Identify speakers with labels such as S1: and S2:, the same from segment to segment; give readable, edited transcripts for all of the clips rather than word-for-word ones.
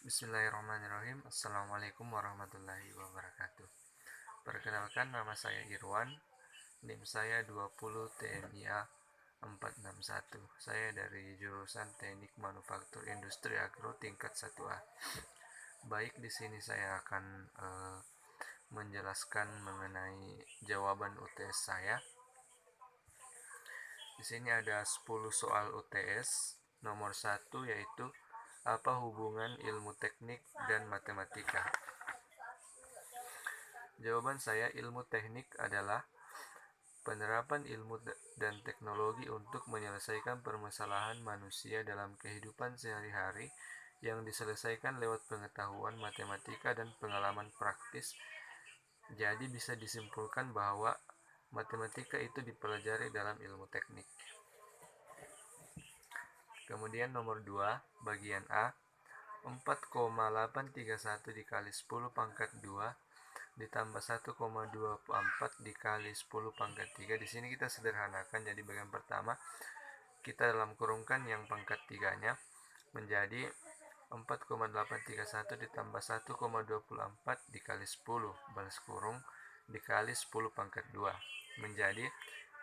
S1: Bismillahirrahmanirrahim. Assalamualaikum warahmatullahi wabarakatuh. Perkenalkan, nama saya Irwan. NIM saya 20 TMIA 461. Saya dari jurusan Teknik Manufaktur Industri Agro tingkat 1A. Baik, di sini saya akan menjelaskan mengenai jawaban UTS saya. Di sini ada 10 soal UTS. Nomor 1 yaitu apa hubungan ilmu teknik dan matematika? Jawaban saya, ilmu teknik adalah penerapan ilmu dan teknologi untuk menyelesaikan permasalahan manusia dalam kehidupan sehari-hari yang diselesaikan lewat pengetahuan matematika dan pengalaman praktis. Jadi bisa disimpulkan bahwa matematika itu dipelajari dalam ilmu teknik. Kemudian nomor 2, bagian A, 4,831 dikali 10 pangkat 2 ditambah 1,24 dikali 10 pangkat 3. Di sini kita sederhanakan, jadi bagian pertama kita dalam kurungkan yang pangkat 3-nya menjadi 4,831 ditambah 1,24 dikali 10 balas kurung dikali 10 pangkat 2 menjadi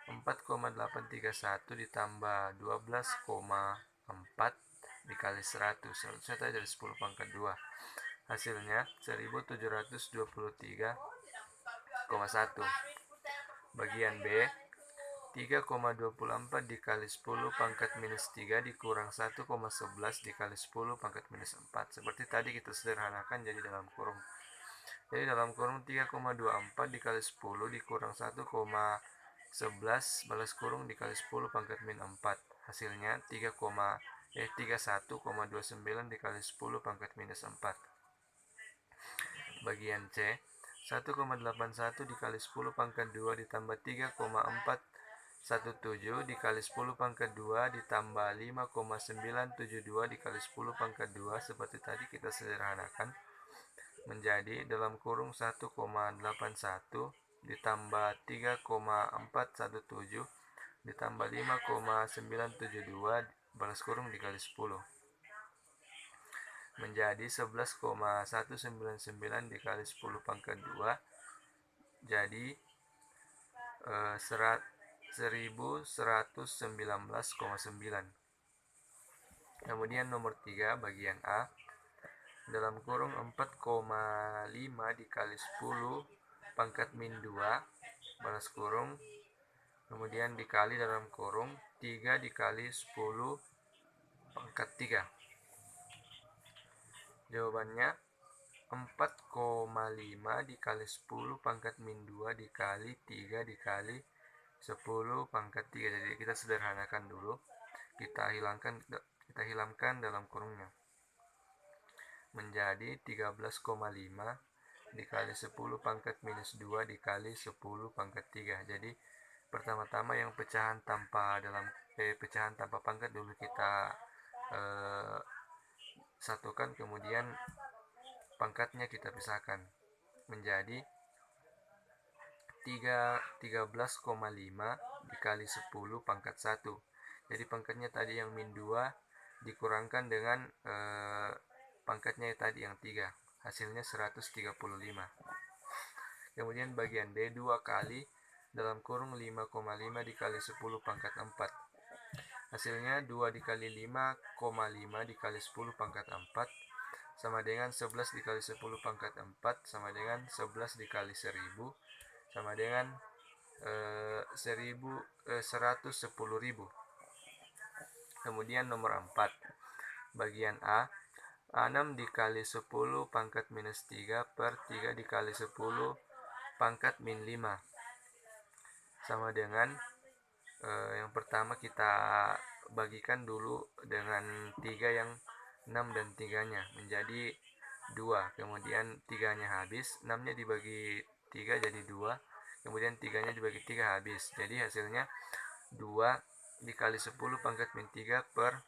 S1: 4,831 ditambah 12,4 dikali 100. Selanjutnya tadi dari 10 pangkat 2. Hasilnya 1723,1. Bagian B, 3,24 dikali 10 pangkat minus 3 dikurang 1,11 dikali 10 pangkat minus 4. Seperti tadi kita sederhanakan jadi dalam kurung. Jadi dalam kurung 3,24 dikali 10 dikurang 1,11 balas kurung dikali 10 pangkat min 4. Hasilnya 31,29 dikali 10 pangkat minus 4. Bagian C, 1,81 dikali 10 pangkat 2 ditambah 3,417 dikali 10 pangkat 2 ditambah 5,972 dikali 10 pangkat 2. Seperti tadi kita sederhanakan menjadi dalam kurung 1,81 ditambah 3,417 ditambah 5,972 balas kurung dikali 10 menjadi 11,199 dikali 10 pangkat 2 jadi 1119,9. Kemudian nomor 3 bagian A, dalam kurung 4,5 dikali 10 pangkat min 2 balas kurung kemudian dikali dalam kurung 3 dikali 10 pangkat 3. Jawabannya 4,5 dikali 10 pangkat min 2 dikali 3 dikali 10 pangkat 3. Jadi kita sederhanakan dulu. Kita hilangkan dalam kurungnya. Menjadi 13,5 dikali 10 pangkat minus 2 dikali 10 pangkat 3. Jadi pertama-tama yang pecahan tanpa pangkat dulu kita satukan, kemudian pangkatnya kita pisahkan menjadi 13,5 dikali 10 pangkat 1. Jadi pangkatnya tadi yang min 2 dikurangkan dengan pangkatnya tadi yang 3. Hasilnya 135. Kemudian bagian B, 2 kali dalam kurung 5,5 dikali 10 pangkat 4. Hasilnya 2 dikali 5,5 dikali 10 pangkat 4 sama dengan 11 dikali 10 pangkat 4 sama dengan 11 dikali 1000 sama dengan 110.000. Kemudian nomor 4 bagian A, 6 dikali 10 pangkat minus 3 per 3 dikali 10 pangkat min 5 sama dengan yang pertama kita bagikan dulu dengan 3 yang 6 dan 3-nya menjadi 2. Kemudian 3-nya habis, 6-nya dibagi 3 jadi 2. Kemudian 3-nya dibagi 3 habis. Jadi hasilnya 2 dikali 10 pangkat min 3 per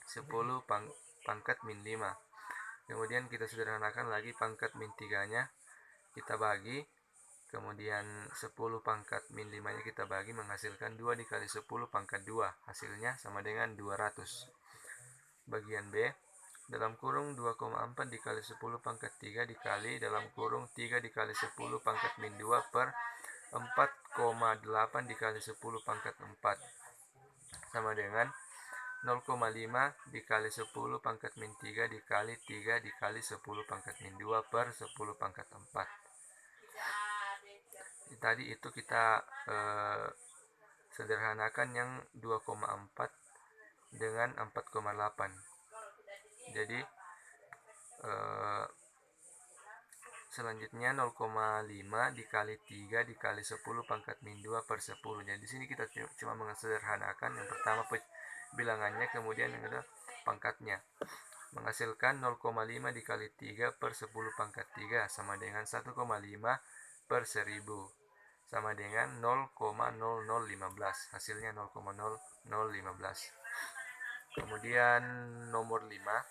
S1: 10 pangkat min 5. Kemudian kita sederhanakan lagi, pangkat min 3-nya kita bagi, kemudian 10 pangkat min 5-nya kita bagi, menghasilkan 2 dikali 10 pangkat 2. Hasilnya sama dengan 200. Bagian B, dalam kurung 2,4 dikali 10 pangkat 3 dikali dalam kurung 3 dikali 10 pangkat min 2 per 4,8 dikali 10 pangkat 4 sama dengan 0,5 dikali 10 pangkat min 3 dikali 3 dikali 10 pangkat min 2 per 10 pangkat 4. Tadi itu kita sederhanakan yang 2,4 dengan 4,8. Jadi selanjutnya 0,5 dikali 3 dikali 10 pangkat min 2 per 10. Jadi di sini kita cuma mensederhanakan yang pertama bilangannya, kemudian yang kedua pangkatnya. Menghasilkan 0,5 dikali 3 per 10 pangkat 3 sama dengan 1,5 per 1000 sama dengan 0,0015. Hasilnya 0,0015. Kemudian nomor 5,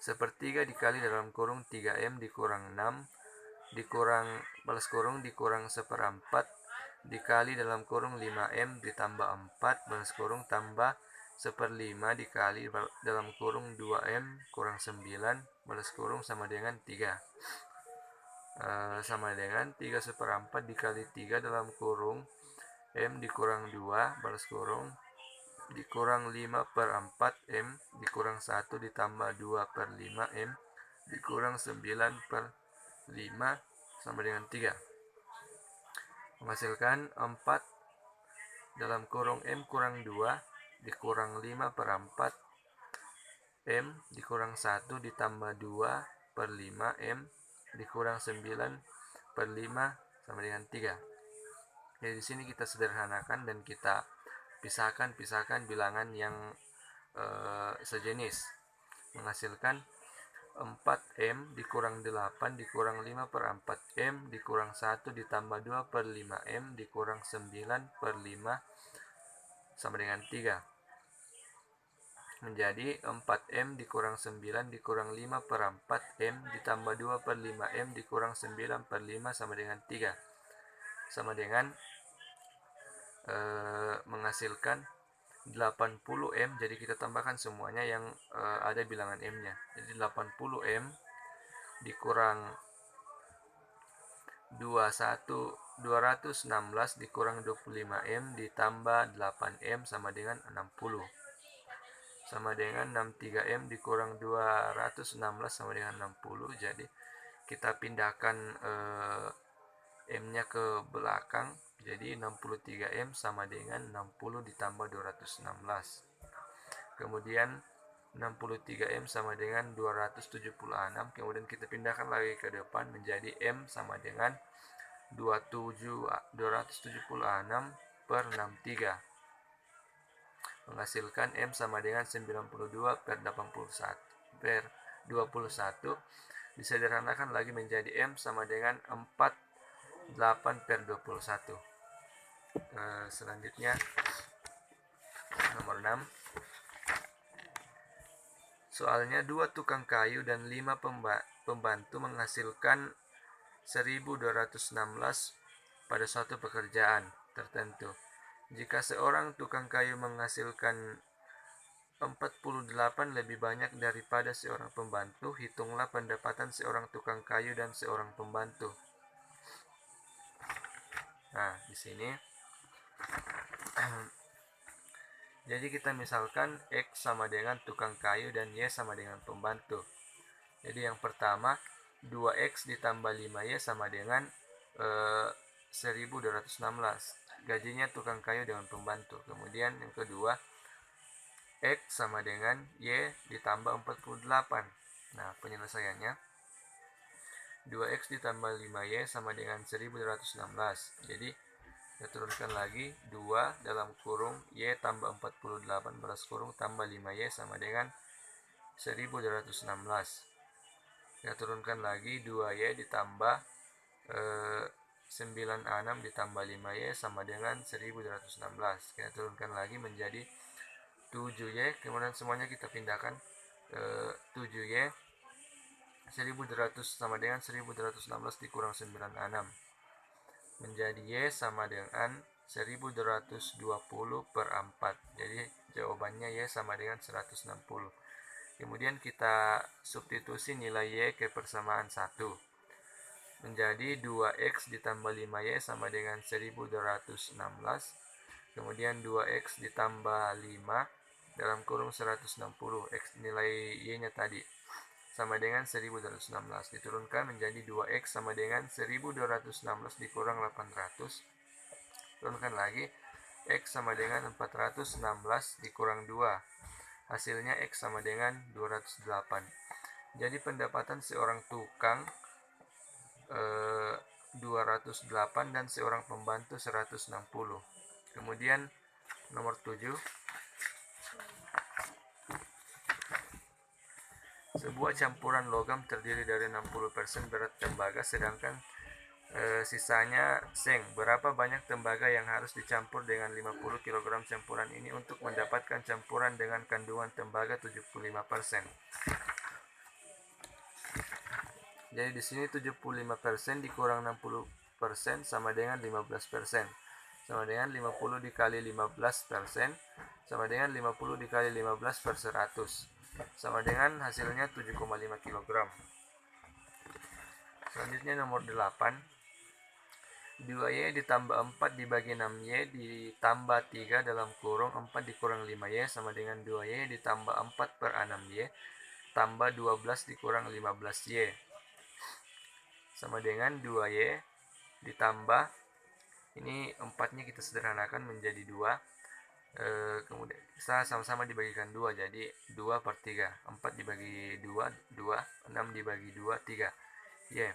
S1: sepertiga dikali dalam kurung 3M dikurang 6 dikurang balas kurung dikurang seperempat dikali dalam kurung 5M ditambah 4 balas kurung tambah seperlima dikali dalam kurung 2M kurang 9 balas kurung sama dengan 3 sama dengan 3 seperempat dikali 3 dalam kurung M dikurang 2 balas kurung dikurang 5 per 4 M dikurang 1 ditambah 2 per 5 M dikurang 9 per 5 sama dengan 3. Menghasilkan 4 dalam kurung M kurang 2 dikurang 5 per 4 M dikurang 1 ditambah 2 per 5 M dikurang 9 per 5 sama dengan 3. Jadi di sini kita sederhanakan dan kita pisahkan bilangan yang sejenis. Menghasilkan 4M dikurang 8 dikurang 5 per 4M dikurang 1 ditambah 2 per 5M dikurang 9 per 5 sama dengan 3. Menjadi 4M dikurang 9 dikurang 5 per 4M ditambah 2 per 5M dikurang 9 per 5 sama dengan 3. Sama dengan menghasilkan 80M. Jadi kita tambahkan semuanya yang ada bilangan M nya. Jadi 80M dikurang 216 dikurang 25M ditambah 8M sama dengan 60 sama dengan 63M dikurang 216 sama dengan 60. Jadi kita pindahkan M nya ke belakang, jadi 63M sama dengan 60 ditambah 216. Kemudian 63M sama dengan 276. Kemudian kita pindahkan lagi ke depan menjadi M sama dengan 276 per 63. Menghasilkan M sama dengan 92 per 81 per 21. Disederhanakan lagi menjadi M sama dengan 8 per 21. Selanjutnya nomor 6. Soalnya 2 tukang kayu dan 5 pembantu menghasilkan 1216 pada suatu pekerjaan tertentu. Jika seorang tukang kayu menghasilkan 48 lebih banyak daripada seorang pembantu, hitunglah pendapatan seorang tukang kayu dan seorang pembantu. Nah, di sini jadi kita misalkan X sama dengan tukang kayu dan Y sama dengan pembantu. Jadi yang pertama 2X ditambah 5Y sama dengan 1216. Gajinya tukang kayu dengan pembantu. Kemudian yang kedua X sama dengan Y ditambah 48. Nah, penyelesaiannya 2X ditambah 5Y sama dengan 1216. Jadi kita turunkan lagi 2 dalam kurung Y tambah 48 balas kurung tambah 5Y sama dengan 1216. Kita turunkan lagi 2Y ditambah 96 ditambah 5Y sama dengan 1216. Kita turunkan lagi menjadi 7Y, kemudian semuanya kita pindahkan 7Y 1200 sama dengan 1216 dikurang 96 menjadi Y sama dengan 1220 per 4. Jadi jawabannya Y sama dengan 160. Kemudian kita substitusi nilai Y ke persamaan 1. Menjadi 2X ditambah 5Y sama dengan 1216. Kemudian 2X ditambah 5 dalam kurung 160. X nilai Y-nya tadi sama dengan 1216. Diturunkan menjadi 2X sama dengan 1216 dikurang 800. Turunkan lagi. X sama dengan 416 dikurang 2. Hasilnya X sama dengan 208. Jadi pendapatan seorang tukang 208 dan seorang pembantu 160. Kemudian nomor 7. Sebuah campuran logam terdiri dari 60% berat tembaga sedangkan sisanya seng. Berapa banyak tembaga yang harus dicampur dengan 50 kg campuran ini untuk mendapatkan campuran dengan kandungan tembaga 75%? Jadi di sini 75% dikurang 60% sama dengan 15%. Sama dengan 50 dikali 15% sama dengan 50 dikali 15 per 100. Sama dengan hasilnya 7,5 kg. Selanjutnya nomor 8. 2Y ditambah 4 dibagi 6Y ditambah 3 dalam kurung 4 dikurang 5Y sama dengan 2Y ditambah 4 per 6Y tambah 12 dikurang 15Y sama dengan 2Y ditambah, ini 4-nya kita sederhanakan menjadi 2, kemudian kita sama-sama dibagikan 2, jadi 2 per 3, 4 dibagi 2, 2, 6 dibagi 2, 3, Y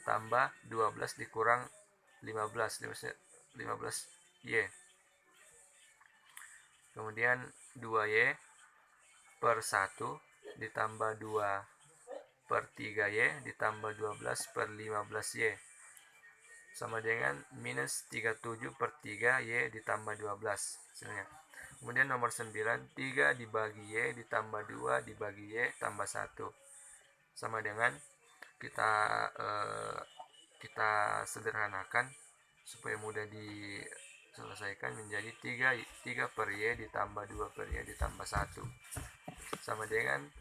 S1: tambah 12 dikurang 15 Y, kemudian 2Y per 1 ditambah 2 per 3Y ditambah 12 per 15Y sama dengan minus 37 per 3Y ditambah 12 hasilnya. Kemudian nomor 9, 3 dibagi Y ditambah 2 dibagi Y tambah 1 sama dengan kita sederhanakan supaya mudah diselesaikan menjadi 3 per Y ditambah 2 per Y ditambah 1 sama dengan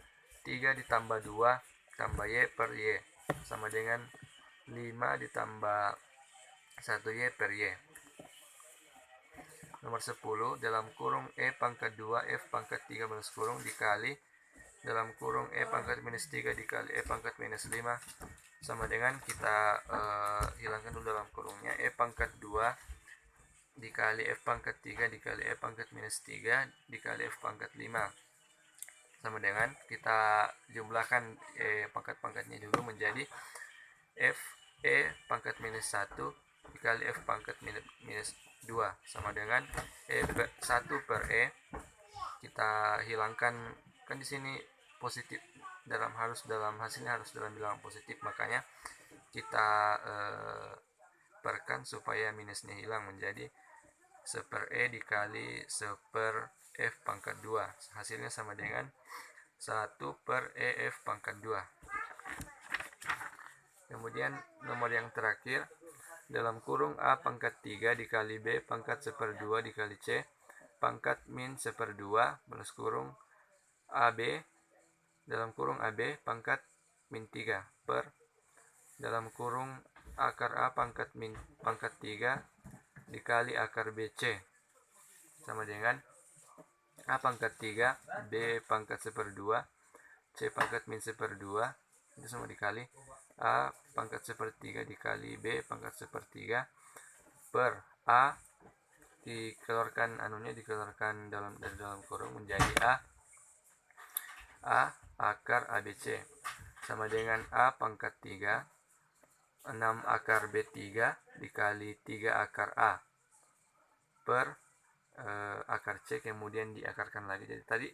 S1: 3 ditambah 2 tambah Y per Y sama dengan 5 ditambah 1Y per Y. Nomor 10, dalam kurung E pangkat 2 F pangkat 3 balas kurung dikali dalam kurung E pangkat minus 3 dikali E pangkat minus 5 sama dengan kita hilangkan dulu dalam kurungnya E pangkat 2 dikali F pangkat 3 dikali E pangkat minus 3 dikali F pangkat 5 sama dengan kita jumlahkan pangkat-pangkatnya dulu menjadi F E pangkat minus 1 dikali F pangkat minus 2 sama dengan 1 per E. Kita hilangkan, kan di sini positif, dalam hasilnya harus dalam bilangan positif, makanya kita perkan supaya minusnya hilang menjadi 1 per E dikali 1 per F pangkat 2. Hasilnya sama dengan 1 per EF pangkat 2. Kemudian nomor yang terakhir, dalam kurung A pangkat 3 dikali B pangkat 1 per 2 dikali C pangkat min 1 per 2 balas kurung AB dalam kurung AB pangkat min 3 per dalam kurung akar A pangkat 3 dikali akar BC sama dengan A pangkat 3 B pangkat 1 per 2 C pangkat min 1 per 2 itu sama dikali A pangkat 1 per 3 dikali B pangkat 1 per 3 per A dikeluarkan dikeluarkan dari dalam kurung menjadi A akar ABC sama dengan A pangkat 3 6 akar B3 dikali 3 akar A per akar C kemudian diakarkan lagi. Jadi tadi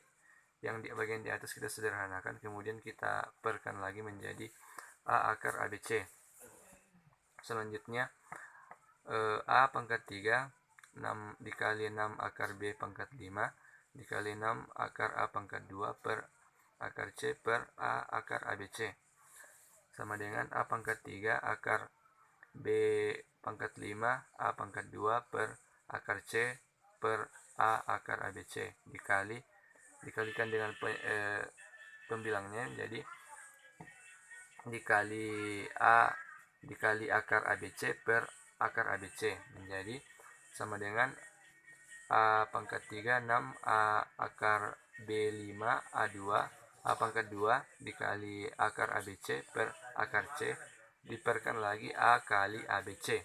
S1: yang di bagian di atas kita sederhanakan kemudian kita perkan lagi menjadi A akar ABC. Selanjutnya A pangkat 3 6 dikali 6 akar B pangkat 5 dikali 6 akar A pangkat 2 per akar C per A akar ABC sama dengan A pangkat 3 akar B pangkat 5 A pangkat 2 per akar C per A akar ABC dikalikan dengan pembilangnya, jadi dikali A dikali akar ABC per akar ABC menjadi sama dengan A pangkat 3 6 A akar B5 A2 A pangkat 2 dikali akar ABC per akar C diperkan lagi A kali ABC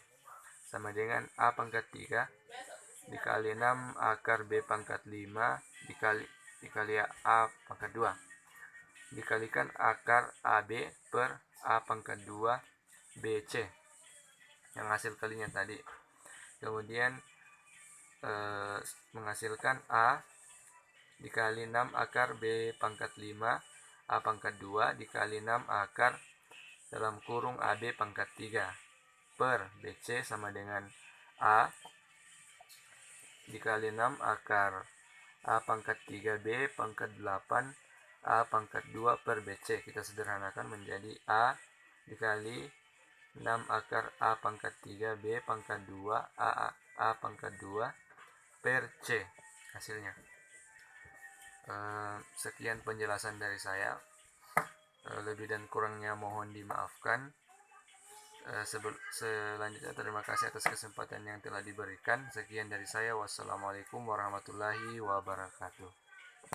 S1: sama dengan A pangkat 3 dikali 6 akar B pangkat 5 dikali A pangkat 2 dikalikan akar AB per A pangkat 2 BC yang hasil kalinya tadi. Kemudian menghasilkan A dikali 6 akar B pangkat 5 A pangkat 2 dikali 6 akar dalam kurung AB pangkat 3 per BC sama dengan A dikali 6 akar A pangkat 3B pangkat 8 A pangkat 2 per BC. Kita sederhanakan menjadi A dikali 6 akar A pangkat 3B pangkat 2 A pangkat 2 per C hasilnya. Sekian penjelasan dari saya. Lebih dan kurangnya mohon dimaafkan. Selanjutnya terima kasih atas kesempatan yang telah diberikan. Sekian dari saya. Wassalamualaikum warahmatullahi wabarakatuh.